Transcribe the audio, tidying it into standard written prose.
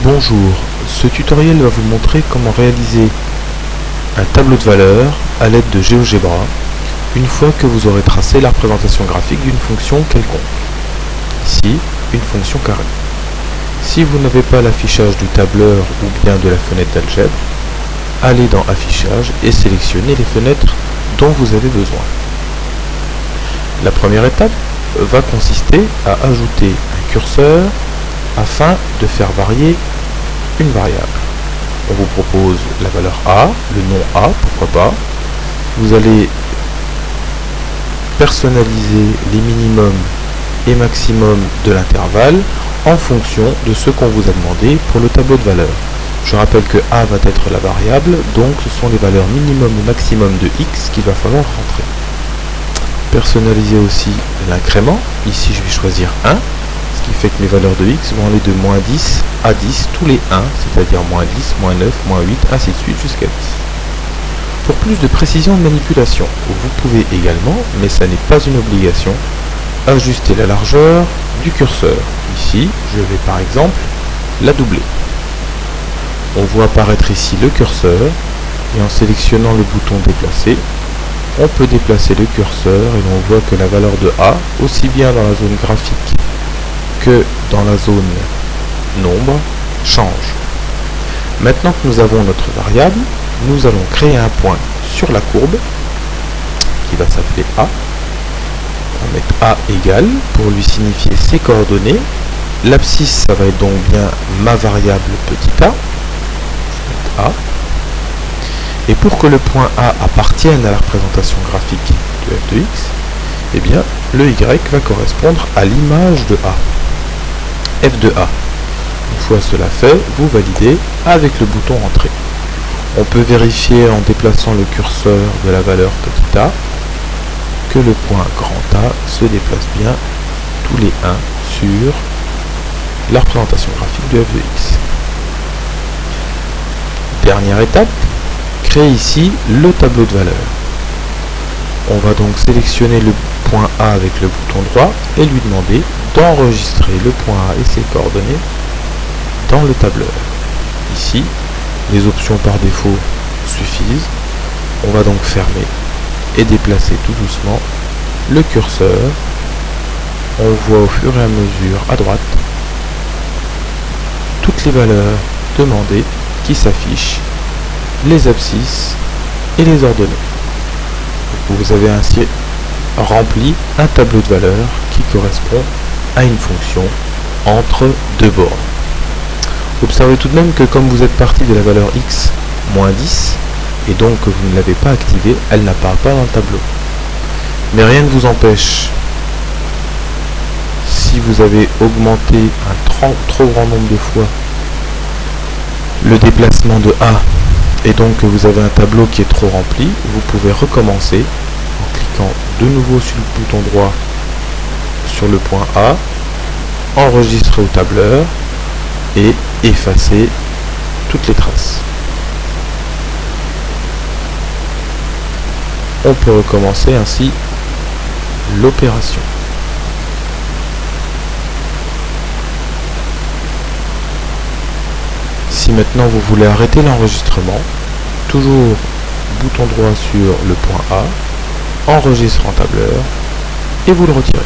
Bonjour, ce tutoriel va vous montrer comment réaliser un tableau de valeurs à l'aide de GeoGebra une fois que vous aurez tracé la représentation graphique d'une fonction quelconque. Ici, une fonction carrée. Si vous n'avez pas l'affichage du tableur ou bien de la fenêtre d'algèbre, allez dans Affichage et sélectionnez les fenêtres dont vous avez besoin. La première étape va consister à ajouter un curseur afin de faire varier une variable. On vous propose la valeur A, le nom A, pourquoi pas. Vous allez personnaliser les minimums et maximums de l'intervalle en fonction de ce qu'on vous a demandé pour le tableau de valeurs. Je rappelle que A va être la variable, donc ce sont les valeurs minimum ou maximum de X qu'il va falloir rentrer. Personnaliser aussi l'incrément. Ici je vais choisir 1, ce qui fait que mes valeurs de X vont aller de moins 10 à 10, tous les 1, c'est-à-dire moins 10, moins 9, moins 8, ainsi de suite jusqu'à 10. Pour plus de précision de manipulation, vous pouvez également, mais ça n'est pas une obligation, ajuster la largeur du curseur. Ici, je vais par exemple la doubler. On voit apparaître ici le curseur, et en sélectionnant le bouton déplacer, on peut déplacer le curseur et l'on voit que la valeur de A, aussi bien dans la zone graphique que dans la zone nombre, change. Maintenant que nous avons notre variable, nous allons créer un point sur la courbe qui va s'appeler A. On va mettre A égale pour lui signifier ses coordonnées. L'abscisse, ça va être donc bien ma variable petit a. Je vais mettre A. Et pour que le point A appartienne à la représentation graphique de f de x, eh bien, le y va correspondre à l'image de A, f de A. Une fois cela fait, vous validez avec le bouton Entrée. On peut vérifier en déplaçant le curseur de la valeur petit a que le point grand A se déplace bien tous les 1 sur la représentation graphique de f de x. Dernière étape, créer ici le tableau de valeurs. On va donc sélectionner le point A avec le bouton droit et lui demander d'enregistrer le point A et ses coordonnées dans le tableur. Ici, les options par défaut suffisent. On va donc fermer et déplacer tout doucement le curseur. On voit au fur et à mesure à droite toutes les valeurs demandées qui s'affichent, les abscisses et les ordonnées. Vous avez ainsi rempli un tableau de valeurs qui correspond à une fonction entre deux bornes. Observez tout de même que comme vous êtes parti de la valeur x moins 10, et donc que vous ne l'avez pas activée, elle n'apparaît pas dans le tableau. Mais rien ne vous empêche, si vous avez augmenté un trop grand nombre de fois le déplacement de A, et donc que vous avez un tableau qui est trop rempli, vous pouvez recommencer en cliquant de nouveau sur le bouton droit sur le point A, enregistrer au tableur et effacer toutes les traces. On peut recommencer ainsi l'opération. Si maintenant vous voulez arrêter l'enregistrement, toujours bouton droit sur le point A, enregistrer en tableur et vous le retirez.